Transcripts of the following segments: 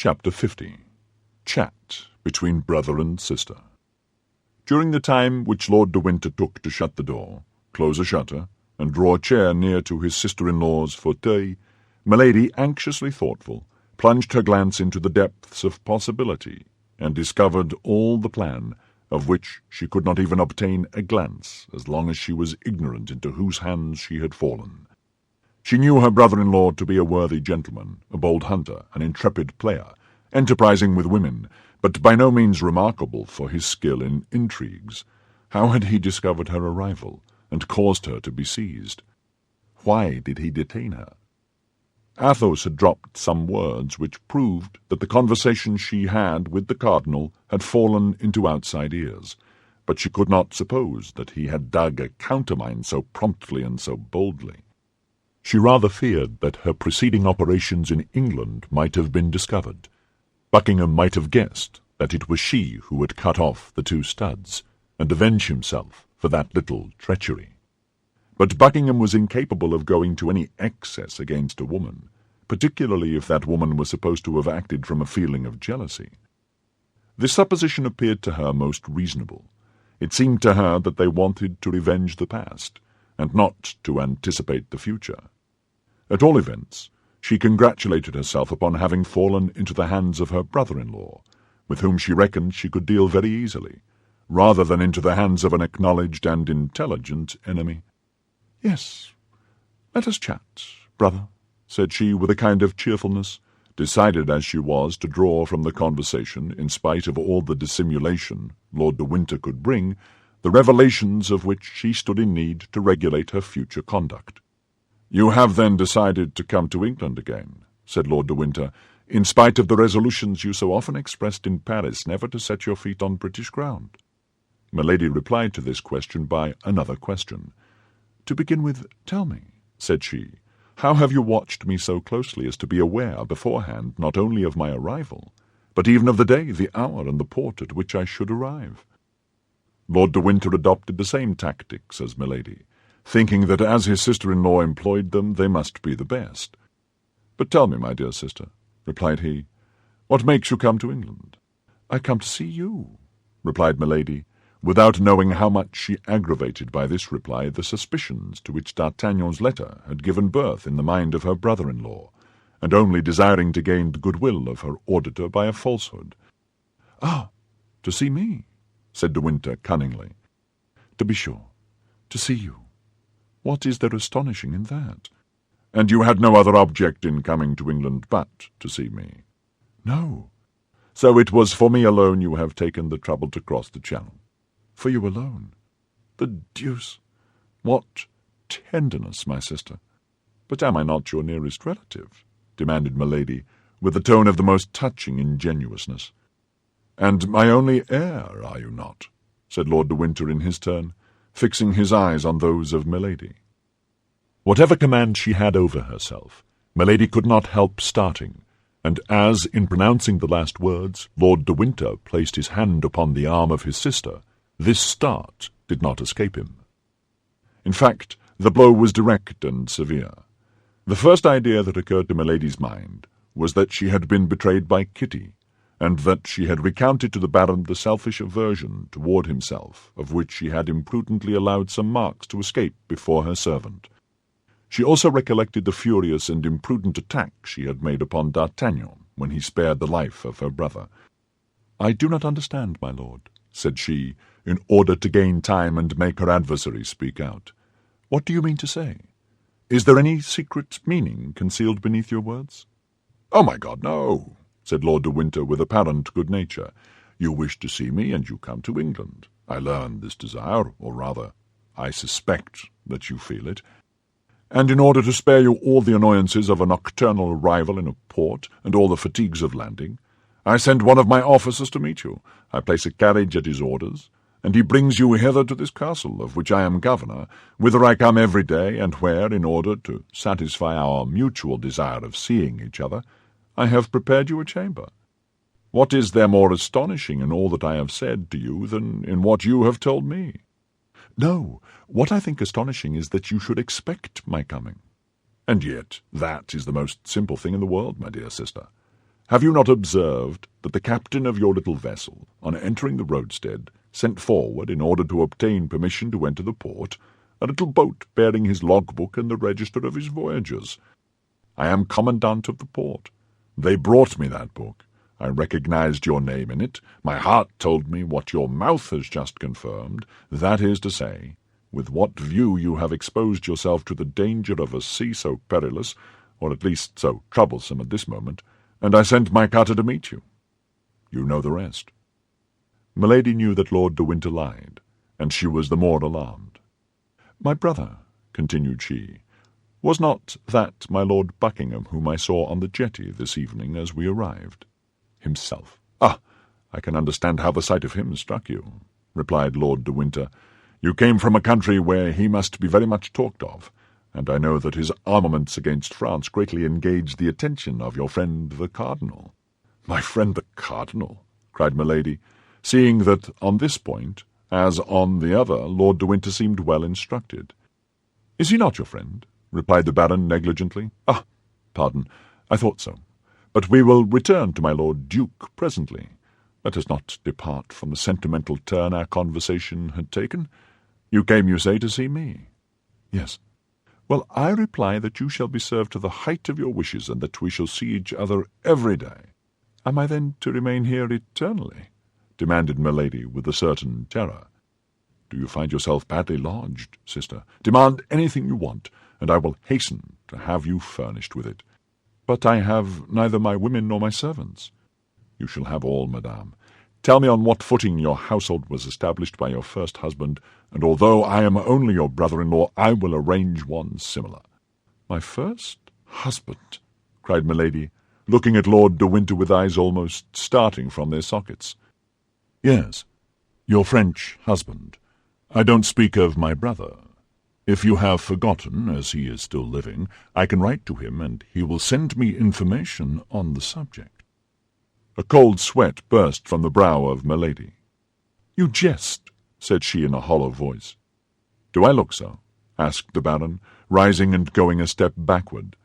Chapter 50. Chat between brother and sister. During the time which Lord de Winter took to shut the door, close a shutter, and draw a chair near to his sister-in-law's fauteuil, Milady, anxiously thoughtful, plunged her glance into the depths of possibility, and discovered all the plan, of which she could not even obtain a glance, as long as she was ignorant into whose hands she had fallen. She knew her brother-in-law to be a worthy gentleman, a bold hunter, an intrepid player, enterprising with women, but by no means remarkable for his skill in intrigues. How had he discovered her arrival, and caused her to be seized? Why did he detain her? Athos had dropped some words which proved that the conversation she had with the cardinal had fallen into outside ears, but she could not suppose that he had dug a countermine so promptly and so boldly. She rather feared that her preceding operations in England might have been discovered. Buckingham might have guessed that it was she who had cut off the 2 studs, and avenged himself for that little treachery. But Buckingham was incapable of going to any excess against a woman, particularly if that woman was supposed to have acted from a feeling of jealousy. This supposition appeared to her most reasonable. It seemed to her that they wanted to revenge the past, and not to anticipate the future. At all events, she congratulated herself upon having fallen into the hands of her brother-in-law, with whom she reckoned she could deal very easily, rather than into the hands of an acknowledged and intelligent enemy. "Yes, let us chat, brother," said she with a kind of cheerfulness, decided as she was to draw from the conversation, in spite of all the dissimulation Lord de Winter could bring, the revelations of which she stood in need to regulate her future conduct. "You have then decided to come to England again," said Lord de Winter, "in spite of the resolutions you so often expressed in Paris never to set your feet on British ground?" Milady replied to this question by another question. "To begin with, tell me," said she, "how have you watched me so closely as to be aware beforehand not only of my arrival, but even of the day, the hour, and the port at which I should arrive?" Lord de Winter adopted the same tactics as Milady, thinking that as his sister-in-law employed them, they must be the best. "But tell me, my dear sister," replied he, "what makes you come to England?" "I come to see you," replied Milady, without knowing how much she aggravated by this reply the suspicions to which D'Artagnan's letter had given birth in the mind of her brother-in-law, and only desiring to gain the goodwill of her auditor by a falsehood. "Ah, to see me," said de Winter cunningly. "To be sure, to see you. What is there astonishing in that?" "And you had no other object in coming to England but to see me?" "No." "So it was for me alone you have taken the trouble to cross the Channel?" "For you alone." "The deuce! What tenderness, my sister!" "But am I not your nearest relative?" demanded Milady, with a tone of the most touching ingenuousness. "And my only heir, are you not?" said Lord de Winter in his turn, fixing his eyes on those of Milady. Whatever command she had over herself, Milady could not help starting, and as, in pronouncing the last words, Lord de Winter placed his hand upon the arm of his sister, this start did not escape him. In fact, the blow was direct and severe. The first idea that occurred to Milady's mind was that she had been betrayed by Kitty, and that she had recounted to the Baron the selfish aversion toward himself of which she had imprudently allowed some marks to escape before her servant. She also recollected the furious and imprudent attack she had made upon D'Artagnan when he spared the life of her brother. "I do not understand, my lord," said she, in order to gain time and make her adversary speak out. "What do you mean to say? Is there any secret meaning concealed beneath your words?" "Oh, my God, no!" said Lord de Winter with apparent good nature. "You wish to see me, and you come to England. I learn this desire, or rather, I suspect that you feel it. And in order to spare you all the annoyances of a nocturnal arrival in a port, and all the fatigues of landing, I send one of my officers to meet you. I place a carriage at his orders, and he brings you hither to this castle, of which I am governor, whither I come every day, and where, in order to satisfy our mutual desire of seeing each other, I have prepared you a chamber. What is there more astonishing in all that I have said to you than in what you have told me?" "No, what I think astonishing is that you should expect my coming." "And yet that is the most simple thing in the world, my dear sister. Have you not observed that the captain of your little vessel, on entering the roadstead, sent forward, in order to obtain permission to enter the port, a little boat bearing his logbook and the register of his voyages? I am commandant of the port. They brought me that book. I recognized your name in it. My heart told me what your mouth has just confirmed, that is to say, with what view you have exposed yourself to the danger of a sea so perilous, or at least so troublesome at this moment, and I sent my cutter to meet you. You know the rest." Milady knew that Lord de Winter lied, and she was the more alarmed. "My brother," continued she, "was not that my Lord Buckingham whom I saw on the jetty this evening as we arrived?" "Himself. Ah, I can understand how the sight of him struck you," replied Lord de Winter. "You came from a country where he must be very much talked of, and I know that his armaments against France greatly engaged the attention of your friend the Cardinal." "My friend the Cardinal!" cried Milady, seeing that on this point, as on the other, Lord de Winter seemed well instructed. "Is he not your friend?" replied the Baron negligently. "Ah, pardon, I thought so. But we will return to my Lord Duke presently. Let us not depart from the sentimental turn our conversation had taken. You came, you say, to see me?" "Yes." "Well, I reply that you shall be served to the height of your wishes, and that we shall see each other every day." "Am I then to remain here eternally?" demanded Milady with a certain terror. "Do you find yourself badly lodged, sister? Demand anything you want, and I will hasten to have you furnished with it." "But I have neither my women nor my servants." "You shall have all, madame. Tell me on what footing your household was established by your first husband, and although I am only your brother-in-law, I will arrange one similar." "My first husband!" cried Milady, looking at Lord de Winter with eyes almost starting from their sockets. "Yes, your French husband. I don't speak of my brother. If you have forgotten, as he is still living, I can write to him, and he will send me information on the subject." A cold sweat burst from the brow of Milady. "You jest," said she in a hollow voice. "Do I look so?" asked the Baron, rising and going a step backward.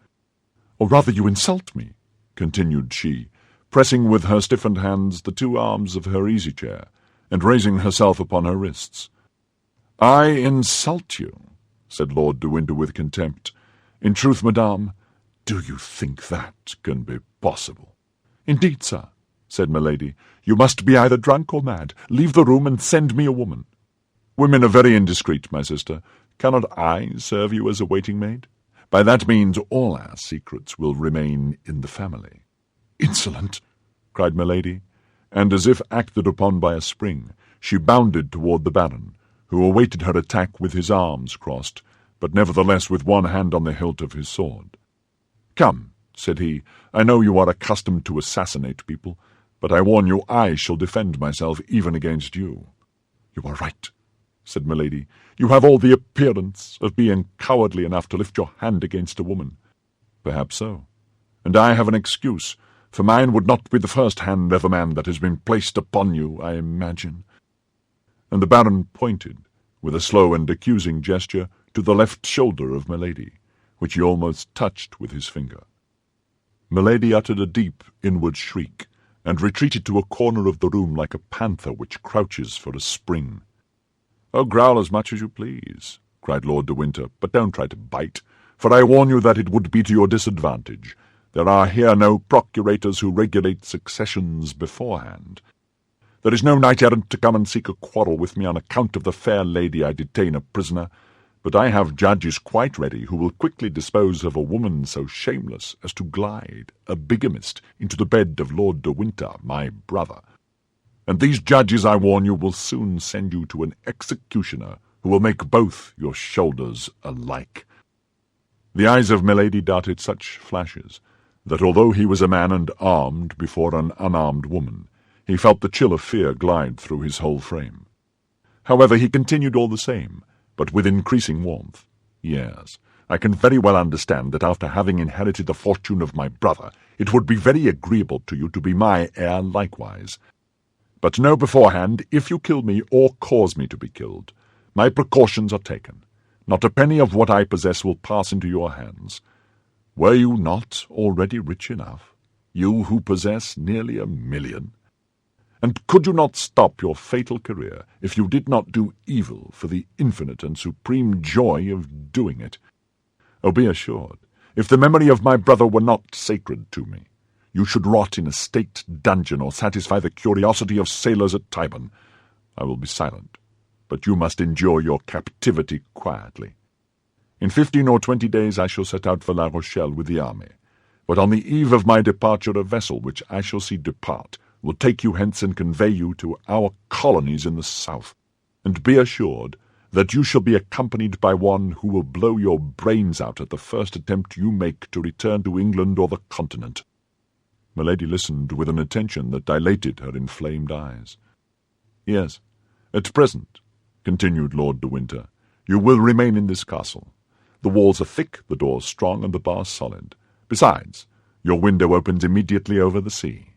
"Or rather you insult me," continued she, pressing with her stiffened hands the two arms of her easy-chair, and raising herself upon her wrists. "I insult you," said Lord de Winter with contempt. "In truth, madame, do you think that can be possible?" "Indeed, sir," said Milady, "you must be either drunk or mad. Leave the room and send me a woman." "Women are very indiscreet, my sister. Cannot I serve you as a waiting-maid? By that means all our secrets will remain in the family." "Insolent!" cried Milady, and as if acted upon by a spring, she bounded toward the Baron, who awaited her attack with his arms crossed, but nevertheless with one hand on the hilt of his sword. "Come," said he, "I know you are accustomed to assassinate people, but I warn you I shall defend myself even against you." "You are right," said Milady. "You have all the appearance of being cowardly enough to lift your hand against a woman." "Perhaps so, and I have an excuse, for mine would not be the first hand of a man that has been placed upon you, I imagine." And the Baron pointed, with a slow and accusing gesture, to the left shoulder of Milady, which he almost touched with his finger. Milady uttered a deep inward shriek, and retreated to a corner of the room like a panther which crouches for a spring. "Oh, growl as much as you please," cried Lord de Winter, "but don't try to bite, for I warn you that it would be to your disadvantage. There are here no procurators who regulate successions beforehand. There is no knight-errant to come and seek a quarrel with me on account of the fair lady I detain a prisoner, but I have judges quite ready who will quickly dispose of a woman so shameless as to glide, a bigamist, into the bed of Lord de Winter, my brother. And these judges, I warn you, will soon send you to an executioner who will make both your shoulders alike." The eyes of Milady darted such flashes that although he was a man and armed before an unarmed woman, he felt the chill of fear glide through his whole frame. However, he continued all the same, but with increasing warmth. "Yes, I can very well understand that after having inherited the fortune of my brother, it would be very agreeable to you to be my heir likewise. But know beforehand, if you kill me or cause me to be killed, my precautions are taken. Not a penny of what I possess will pass into your hands. Were you not already rich enough?" you who possess nearly 1,000,000? And could you not stop your fatal career if you did not do evil for the infinite and supreme joy of doing it? Oh, be assured, if the memory of my brother were not sacred to me, you should rot in a state dungeon or satisfy the curiosity of sailors at Tyburn. I will be silent, but you must endure your captivity quietly. In 15 or 20 days I shall set out for La Rochelle with the army, but on the eve of my departure a vessel which I shall see depart will take you hence and convey you to our colonies in the south, and be assured that you shall be accompanied by one who will blow your brains out at the first attempt you make to return to England or the Continent." Milady listened with an attention that dilated her inflamed eyes. "Yes, at present," continued Lord de Winter, "you will remain in this castle. The walls are thick, the doors strong, and the bars solid. Besides, your window opens immediately over the sea.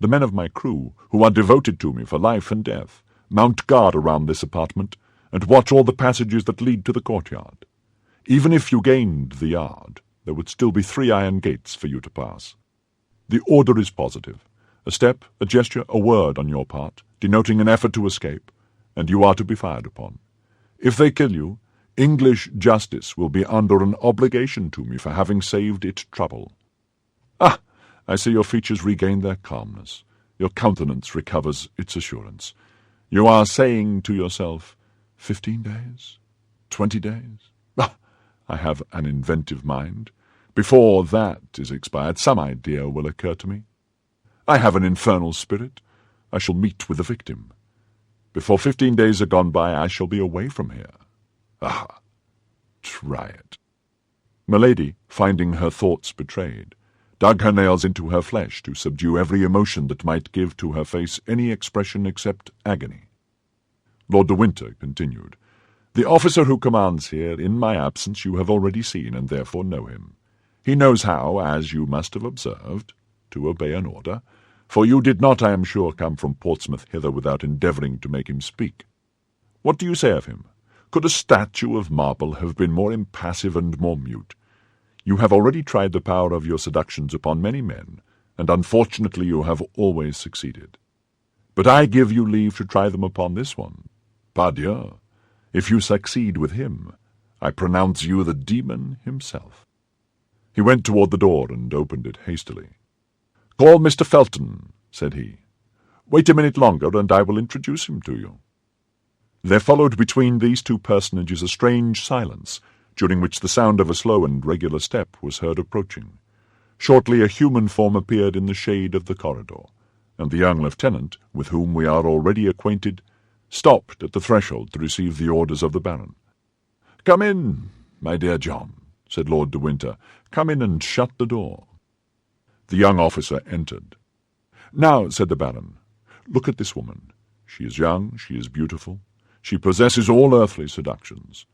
The men of my crew, who are devoted to me for life and death, mount guard around this apartment, and watch all the passages that lead to the courtyard. Even if you gained the yard, there would still be 3 iron gates for you to pass. The order is positive. A step, a gesture, a word on your part, denoting an effort to escape, and you are to be fired upon. If they kill you, English justice will be under an obligation to me for having saved it trouble. Ah! I see your features regain their calmness. Your countenance recovers its assurance. You are saying to yourself, 15 days? 20 days? Ah! I have an inventive mind. Before that is expired, some idea will occur to me. I have an infernal spirit. I shall meet with the victim. Before 15 days are gone by, I shall be away from here. Ah! Try it." Milady, finding her thoughts betrayed, dug her nails into her flesh to subdue every emotion that might give to her face any expression except agony. Lord de Winter continued, "The officer who commands here in my absence you have already seen, and therefore know him. He knows how, as you must have observed, to obey an order, for you did not, I am sure, come from Portsmouth hither without endeavouring to make him speak. What do you say of him? Could a statue of marble have been more impassive and more mute? You have already tried the power of your seductions upon many men, and unfortunately you have always succeeded. But I give you leave to try them upon this one. Pardieu, if you succeed with him, I pronounce you the demon himself." He went toward the door and opened it hastily. "Call Mr. Felton," said he. "Wait a minute longer, and I will introduce him to you." There followed between these two personages a strange silence, during which the sound of a slow and regular step was heard approaching. Shortly a human form appeared in the shade of the corridor, and the young lieutenant, with whom we are already acquainted, stopped at the threshold to receive the orders of the Baron. "Come in, my dear John," said Lord de Winter. "Come in and shut the door." The young officer entered. "Now," said the Baron, "look at this woman. She is young, she is beautiful, she possesses all earthly seductions.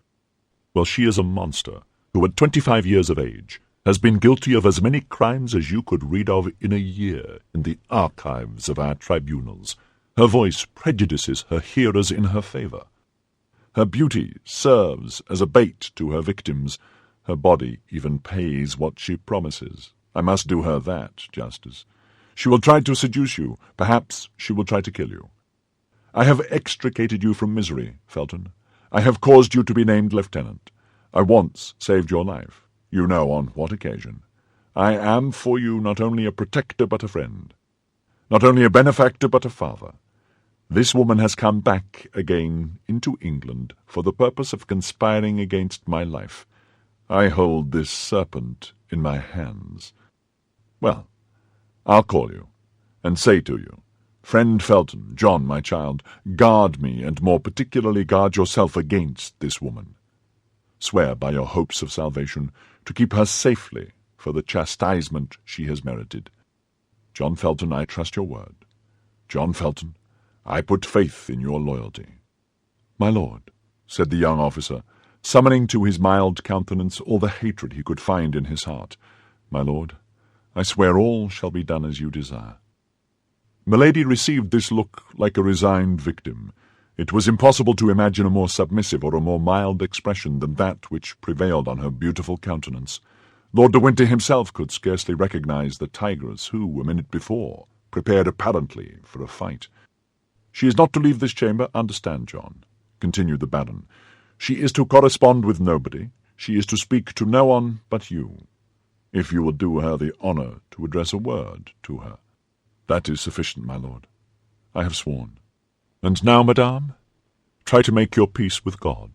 Well, she is a monster, who at 25 years of age has been guilty of as many crimes as you could read of in a year in the archives of our tribunals. Her voice prejudices her hearers in her favour. Her beauty serves as a bait to her victims. Her body even pays what she promises. I must do her that justice. She will try to seduce you. Perhaps she will try to kill you. I have extricated you from misery, Felton. I have caused you to be named lieutenant. I once saved your life. You know on what occasion. I am for you not only a protector but a friend. Not only a benefactor but a father. This woman has come back again into England for the purpose of conspiring against my life. I hold this serpent in my hands. Well, I'll call you, and say to you, Friend Felton, John, my child, guard me, and more particularly guard yourself against this woman. Swear by your hopes of salvation to keep her safely for the chastisement she has merited. John Felton, I trust your word. John Felton, I put faith in your loyalty." "My lord," said the young officer, summoning to his mild countenance all the hatred he could find in his heart, "my lord, I swear all shall be done as you desire." Milady received this look like a resigned victim. It was impossible to imagine a more submissive or a more mild expression than that which prevailed on her beautiful countenance. Lord de Winter himself could scarcely recognize the tigress who, a minute before, prepared apparently for a fight. "She is not to leave this chamber, understand, John," continued the Baron. "She is to correspond with nobody. She is to speak to no one but you. If you will do her the honour to address a word to her." "That is sufficient, my lord. I have sworn. And now, madame, try to make your peace with God,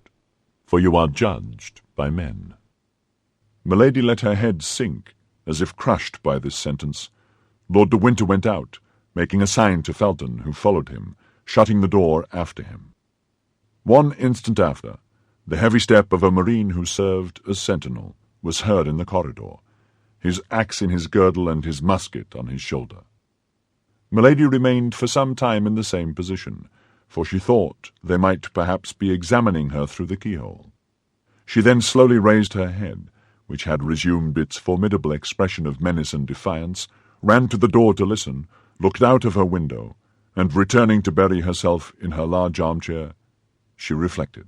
for you are judged by men." Milady let her head sink, as if crushed by this sentence. Lord de Winter went out, making a sign to Felton, who followed him, shutting the door after him. 1 instant after, the heavy step of a marine who served as sentinel was heard in the corridor, his axe in his girdle and his musket on his shoulder. Milady remained for some time in the same position, for she thought they might perhaps be examining her through the keyhole. She then slowly raised her head, which had resumed its formidable expression of menace and defiance, ran to the door to listen, looked out of her window, and returning to bury herself in her large armchair, she reflected.